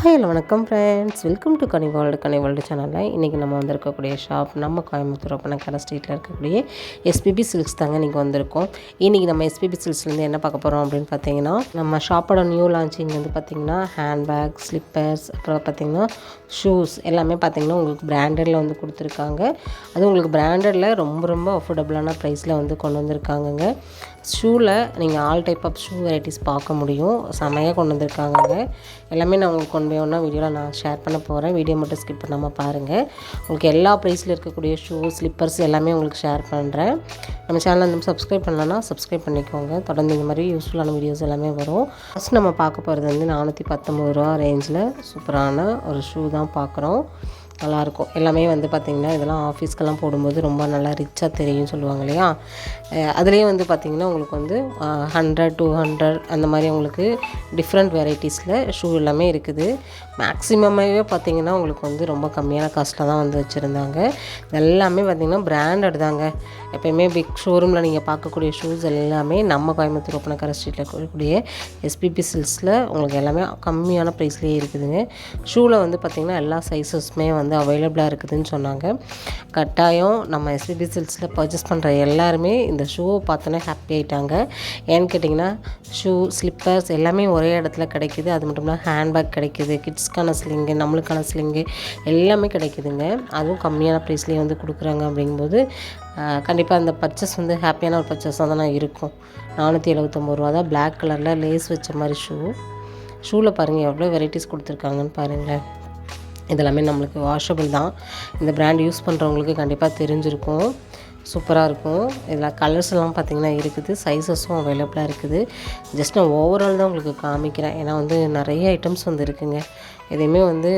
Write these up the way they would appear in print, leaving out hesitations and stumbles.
Hello வணக்கம் friends, welcome to Ghani world சேனலில் இன்றைக்கி நம்ம வந்திருக்கக்கூடிய ஷாப் நம்ம கோயம்புத்தூர் ஒப்பனக்கார ஸ்ட்ரீட்டில் இருக்கக்கூடிய எஸ்பிபி சில்க்ஸ் தாங்க இன்றைக்கி வந்திருக்கோம். இன்றைக்கி நம்ம எஸ்பிபி சில்க்ஸ்லேருந்து என்ன பார்க்க போகிறோம் அப்படின்னு பார்த்தீங்கன்னா, நம்ம ஷாப்போட நியூ லான்ச்சிங் வந்து பார்த்திங்கன்னா ஹேண்ட்பேக், ஸ்லிப்பர்ஸ், அப்புறம் பார்த்திங்கன்னா ஷூஸ் எல்லாமே பார்த்திங்கன்னா உங்களுக்கு பிராண்டடில் வந்து கொடுத்துருக்காங்க. அது உங்களுக்கு பிராண்டடில் ரொம்ப ரொம்ப அஃபோர்டபுளான ப்ரைஸில் வந்து கொண்டு வந்திருக்காங்கங்க. ஷூவில் நீங்கள் all type of shoe varieties பார்க்க முடியும். செமையாக கொண்டு வந்திருக்காங்கங்க. எல்லாமே நான் உங்களுக்கு கொண்டு போய் ஒன்றா வீடியோவில் நான் ஷேர் பண்ண போகிறேன். வீடியோ மட்டும் ஸ்கிப் பண்ணாமல் பாருங்கள். உங்களுக்கு எல்லா ப்ரைஸில் இருக்கக்கூடிய ஷூ, ஸ்லிப்பர்ஸ் எல்லாமே உங்களுக்கு ஷேர் பண்ணுறேன். நம்ம சேனலை வந்து சப்ஸ்கிரைப் பண்ணலன்னா சப்ஸ்கிரைப் பண்ணிக்கோங்க. தொடர்ந்து இந்த மாதிரி யூஸ்ஃபுல்லான வீடியோஸ் எல்லாமே வரும். ஃபஸ்ட் நம்ம பார்க்க போகிறது வந்து 419 ரூபா ரேஞ்சில் சூப்பரான ஒரு ஷூ தான் பார்க்குறோம். நல்லாயிருக்கும். எல்லாமே வந்து பார்த்திங்கன்னா இதெல்லாம் ஆஃபீஸ்க்கெல்லாம் போடும்போது ரொம்ப நல்லா ரிச்சாக தெரியும் சொல்லுவாங்க இல்லையா. அதுலேயே வந்து பார்த்திங்கன்னா உங்களுக்கு வந்து 100, 200 அந்த மாதிரி உங்களுக்கு டிஃப்ரெண்ட் வெரைட்டிஸில் ஷூ எல்லாமே இருக்குது. மேக்ஸிமமாகவே பார்த்திங்கன்னா உங்களுக்கு வந்து ரொம்ப கம்மியான காஸ்ட்டில் தான் வந்து வச்சுருந்தாங்க. எல்லாமே பார்த்திங்கன்னா பிராண்டட் தாங்க. எப்போயுமே பிக் ஷோரூமில் நீங்கள் பார்க்கக்கூடிய ஷூஸ் எல்லாமே நம்ம கோயம்புத்தூர் ஒப்பனக்கார ஸ்ட்ரீட்டில் இருக்கக்கூடிய எஸ்பிபி சில்க்ஸில் உங்களுக்கு எல்லாமே கம்மியான ப்ரைஸ்லேயே இருக்குதுங்க. ஷூவில் வந்து பார்த்திங்கன்னா எல்லா சைஸஸுமே வந்து அவைலபிளாக இருக்குதுன்னு சொன்னாங்க. கட்டாயம் நம்ம எஸ்பிபி சில்க்ஸில் பர்ச்சேஸ் பண்ணுற எல்லாருமே இந்த ஷூவை பார்த்தோன்னே ஹாப்பி ஆகிட்டாங்க. ஏன்னு கேட்டிங்கன்னா ஷூ, ஸ்லிப்பர்ஸ் எல்லாமே ஒரே இடத்துல கிடைக்கிது. அது மட்டும் இல்லாமல் ஹேண்ட்பேக் கிடைக்கிது, கிட்ஸ்க்கான ஸ்லிங்கு, நம்மளுக்கான ஸ்லிங்கு எல்லாமே கிடைக்குதுங்க. அதுவும் கம்மியான ப்ரைஸ்லேயே வந்து கொடுக்குறாங்க. அப்படிங்கும்போது கண்டிப்பாக அந்த பர்ச்சேஸ் வந்து ஹாப்பியான ஒரு பர்ச்சேஸாக தான் இருக்கும். 479 ரூபா தான். பிளாக் கலரில் லேஸ் வச்ச மாதிரி ஷூவில் பாருங்கள் எவ்வளோ வெரைட்டிஸ் கொடுத்துருக்காங்கன்னு பாருங்களேன். இதெல்லாமே நம்மளுக்கு வாஷபிள் தான். இந்த பிராண்ட் யூஸ் பண்ணுறவங்களுக்கு கண்டிப்பாக தெரிஞ்சிருக்கும். சூப்பராக இருக்கும். இதில் கலர்ஸ் எல்லாம் பார்த்திங்கன்னா இருக்குது. சைஸஸும் அவைலபிளாக இருக்குது. ஜஸ்ட் நான் ஓவரால் தான் உங்களுக்கு காமிக்கிறேன். ஏன்னா வந்து நிறைய ஐட்டம்ஸ் வந்து இருக்குங்க. எதையுமே வந்து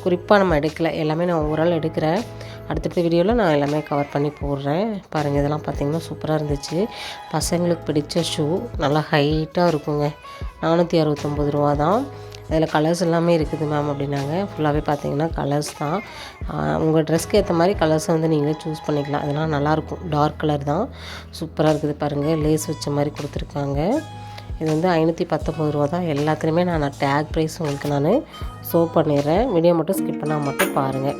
குறிப்பாக நம்ம எடுக்கலை. எல்லாமே நான் ஓவரால் எடுக்கிறேன். அடுத்தடுத்த வீடியோவில் நான் எல்லாமே கவர் பண்ணி போடுறேன். பாருங்கள், இதெல்லாம் பார்த்திங்கன்னா சூப்பராக இருந்துச்சு. பசங்களுக்கு பிடிச்ச ஷூ நல்லா ஹைட்டாக இருக்குங்க. 469 ரூபா தான். அதில் கலர்ஸ் எல்லாமே இருக்குது மேம் அப்படின்னாங்க. ஃபுல்லாகவே பார்த்தீங்கன்னா கலர்ஸ் தான். உங்கள் ட்ரெஸ்க்கு ஏற்ற மாதிரி கலர்ஸை வந்து நீங்களே சூஸ் பண்ணிக்கலாம். அதெல்லாம் நல்லாயிருக்கும். டார்க் கலர் தான். சூப்பராக இருக்குது பாருங்கள். லேஸ் வச்ச மாதிரி கொடுத்துருக்காங்க. இது வந்து 519 ரூபா தான். எல்லாத்துலேயுமே நான் டேக் ப்ரைஸ் உங்களுக்கு நான் ஷோ பண்ணிடுறேன். வீடியோ மட்டும் ஸ்கிப் பண்ணால் மட்டும் பாருங்கள்.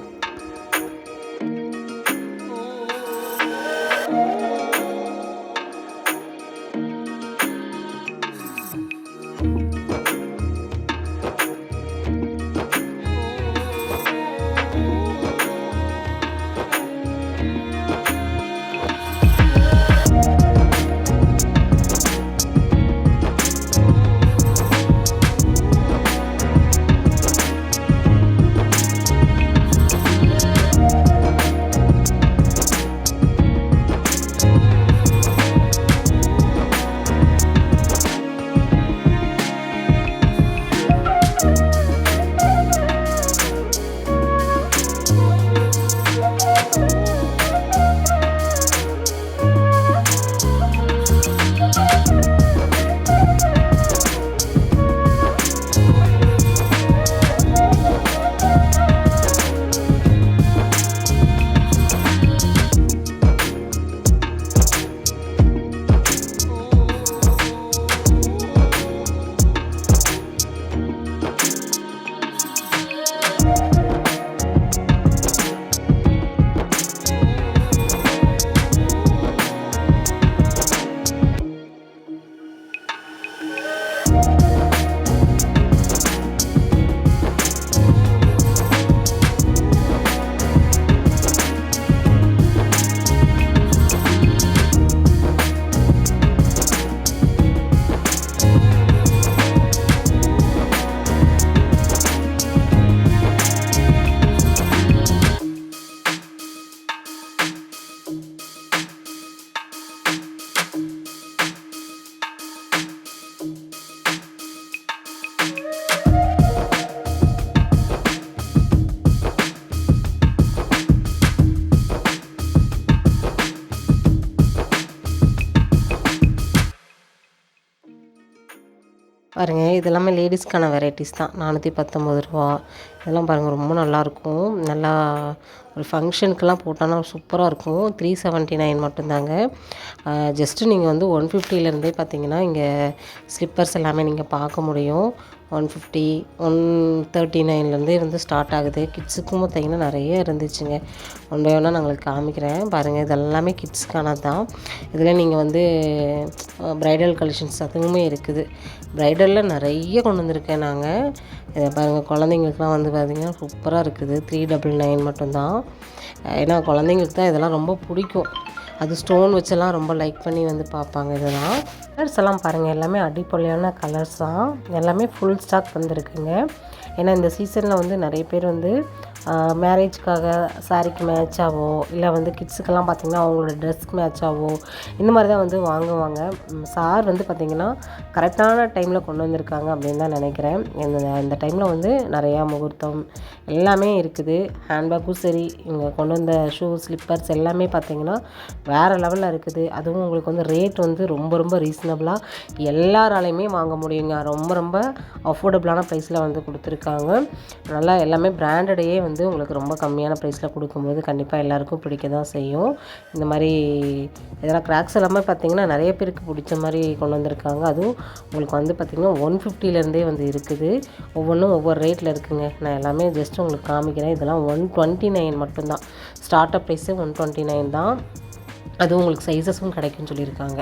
பாருங்கள், இது எல்லாமே லேடிஸ்க்கான வெரைட்டிஸ் தான். 419 ரூபா. இதெல்லாம் பாருங்கள் ரொம்ப நல்லாயிருக்கும். நல்லா ஒரு ஃபங்க்ஷனுக்கெல்லாம் போட்டோன்னா சூப்பராக இருக்கும். 379 மட்டும்தாங்க. ஜஸ்ட்டு நீங்கள் வந்து 150லேருந்தே பார்த்தீங்கன்னா இங்கே ஸ்லிப்பர்ஸ் எல்லாமே நீங்கள் பார்க்க முடியும். 150 139லேருந்தே வந்து ஸ்டார்ட் ஆகுது. கிட்ஸுக்கும் பார்த்தீங்கன்னா நிறைய இருந்துச்சுங்க. ஒன் பை ஒன்னாக நான் உங்களுக்கு காமிக்கிறேன் பாருங்கள். இது எல்லாமே கிட்ஸுக்கானது தான். இதில் நீங்கள் வந்து ப்ரைடல் கலெக்ஷன்ஸ் அதுவுமே இருக்குது. ப்ரைடலில் நிறைய கொண்டு வந்திருக்கேன் நாங்கள். இதை பாருங்கள், குழந்தைங்களுக்குலாம் வந்து பார்த்திங்கன்னா சூப்பராக இருக்குது. 399 மட்டும்தான். ஏன்னா குழந்தைங்களுக்கு தான் இதெல்லாம் ரொம்ப பிடிக்கும். அது ஸ்டோன் வச்செல்லாம் ரொம்ப லைக் பண்ணி வந்து பார்ப்பாங்க. இதெல்லாம் கலர்ஸ் எல்லாம் பாருங்கள், எல்லாமே அடிப்பொலியான கலர்ஸ் தான். எல்லாமே ஃபுல் ஸ்டாக் வந்திருக்குங்க. ஏன்னா இந்த சீசனில் வந்து நிறைய பேர் வந்து மேரேஜ்க்காக சாரீக்கு மேட்சாகவோ இல்லை வந்து கிட்ஸுக்கெல்லாம் பார்த்திங்கன்னா அவங்களோட ட்ரெஸ்க்கு மேட்சாகவோ இந்த மாதிரி தான் வந்து வாங்குவாங்க. சார் வந்து பார்த்திங்கன்னா கரெக்டான டைமில் கொண்டு வந்திருக்காங்க அப்படின்னு தான் நினைக்கிறேன். இந்த டைமில் வந்து நிறையா முகூர்த்தம் எல்லாமே இருக்குது. ஹேண்ட்பேக்கும் சரி, இங்கே கொண்டு வந்த ஷூ ஸ்லிப்பர்ஸ் எல்லாமே பார்த்திங்கன்னா வேறு லெவலில் இருக்குது. அதுவும் உங்களுக்கு வந்து ரேட் வந்து ரொம்ப ரொம்ப ரீசனபிளாக எல்லாராலையுமே வாங்க முடியுங்க. ரொம்ப ரொம்ப அஃபோர்டபுளான ப்ரைஸில் வந்து கொடுத்துருக்காங்க. நல்லா எல்லாமே பிராண்டடையே வந்து உங்களுக்கு ரொம்ப கம்மியான ப்ரைஸில் கொடுக்கும்போது கண்டிப்பாக எல்லாேருக்கும் பிடிக்க தான் செய்யும். இந்த மாதிரி இதெல்லாம் கிராக்ஸ் எல்லாமே பார்த்திங்கன்னா நிறைய பேருக்கு பிடிச்ச மாதிரி கொண்டு வந்திருக்காங்க. அதுவும் உங்களுக்கு வந்து பார்த்திங்கன்னா 150லேருந்தே வந்து இருக்குது. ஒவ்வொன்றும் ஒவ்வொரு ரேட்டில் இருக்குதுங்க. நான் எல்லாமே ஜஸ்ட் உங்களுக்கு காமிக்கிறேன். இதெல்லாம் 129 மட்டும்தான். ஸ்டார்ட் அப் ப்ரைஸே 129 தான். அதுவும் உங்களுக்கு சைஸஸும் கிடைக்குன்னு சொல்லியிருக்காங்க.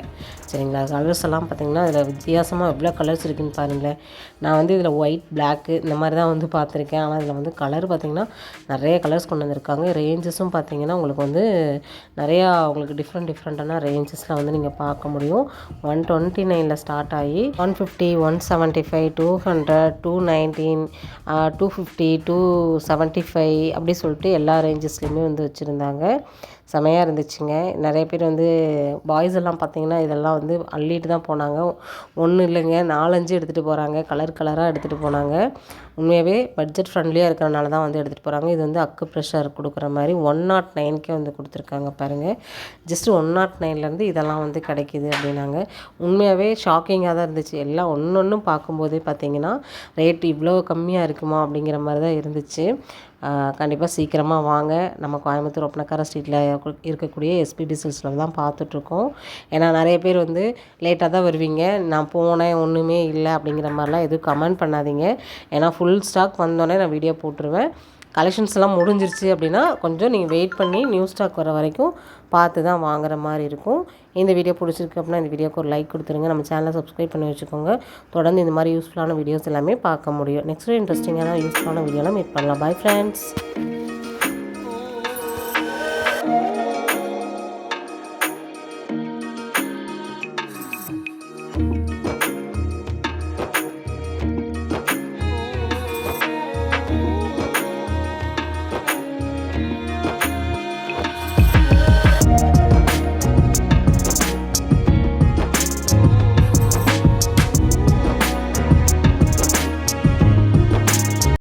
சரிங்களா? கலர்ஸ் எல்லாம் பார்த்திங்கன்னா இதில் வித்தியாசமாக எவ்வளோ கலர்ஸ் இருக்குதுன்னு பாருங்களேன். நான் வந்து இதில் ஒயிட், பிளாக்கு இந்த மாதிரி தான் வந்து பார்த்துருக்கேன். ஆனால் இதில் வந்து கலர் பார்த்திங்கன்னா நிறைய கலர்ஸ் கொண்டு வந்திருக்காங்க. ரேஞ்சஸும் பார்த்திங்கன்னா உங்களுக்கு வந்து நிறையா உங்களுக்கு டிஃப்ரெண்ட்டான ரேஞ்சஸில் வந்து நீங்கள் பார்க்க முடியும். 129ல் ஸ்டார்ட் ஆகி 150, 175, 200, 219, 250, 275 அப்படி சொல்லிட்டு எல்லா ரேஞ்சஸ்லேயுமே வந்து வச்சுருந்தாங்க. செமையாக இருந்துச்சுங்க. நிறைய பேர் வந்து பாய்ஸ் எல்லாம் பார்த்திங்கன்னா இதெல்லாம் வந்து அள்ளிட்டு தான் போனாங்க. ஒன்றும் இல்லைங்க, 4-5 எடுத்துகிட்டு போகிறாங்க. கலராக எடுத்துகிட்டு போனாங்க. உண்மையாகவே பட்ஜெட் ஃப்ரெண்ட்லியாக இருக்கிறனால தான் வந்து எடுத்துகிட்டு போகிறாங்க. இது வந்து அக்கு ப்ரெஷர் கொடுக்குற மாதிரி 109க்கே வந்து கொடுத்துருக்காங்க பாருங்கள். ஜஸ்ட்டு 109லேருந்து இதெல்லாம் வந்து கிடைக்கிது அப்படின்னாங்க. உண்மையாகவே ஷாக்கிங்காக தான் இருந்துச்சு. எல்லாம் ஒன்று பார்க்கும்போதே பார்த்திங்கன்னா ரேட் இவ்வளோ கம்மியாக இருக்குமா அப்படிங்கிற மாதிரி தான் இருந்துச்சு. கண்டிப்பாக சீக்கிரமாக வாங்க. நம்ம கோயம்புத்தூர் ஒப்பனக்கார ஸ்ட்ரீட்டில் இருக்கக்கூடிய எஸ்பிபி சில்க்ஸில் தான் பார்த்துட்ருக்கோம். ஏன்னா நிறைய பேர் வந்து லேட்டாக தான் வருவீங்க. நான் போனேன் ஒன்றுமே இல்லை அப்படிங்கிற மாதிரிலாம் எதுவும் கமெண்ட் பண்ணாதீங்க. ஏன்னா ஃபுல் ஸ்டாக் வந்தோடனே நான் வீடியோ போட்டுருவேன். கலெக்ஷன்ஸ் எல்லாம் முடிஞ்சிருச்சு அப்படின்னா கொஞ்சம் நீங்கள் வெயிட் பண்ணி நியூ ஸ்டாக் வர வரைக்கும் பார்த்து தான் வாங்குற மாதிரி இருக்கும். இந்த வீடியோ பிடிச்சிருக்கு அப்படின்னா இந்த வீடியோக்கு ஒரு லைக் கொடுத்துருங்க. நம்ம சேனலை சப்ஸ்கிரைப் பண்ணி வச்சுக்கோங்க. தொடர்ந்து இந்த மாதிரி யூஸ்ஃபுல்லான வீடியோஸ் எல்லாமே பார்க்க முடியும். நெக்ஸ்ட் இன்ட்ரெஸ்டிங்கான யூஸ்ஃபுல்லான வீடியோலாம் மீட் பண்ணலாம். Bye friends.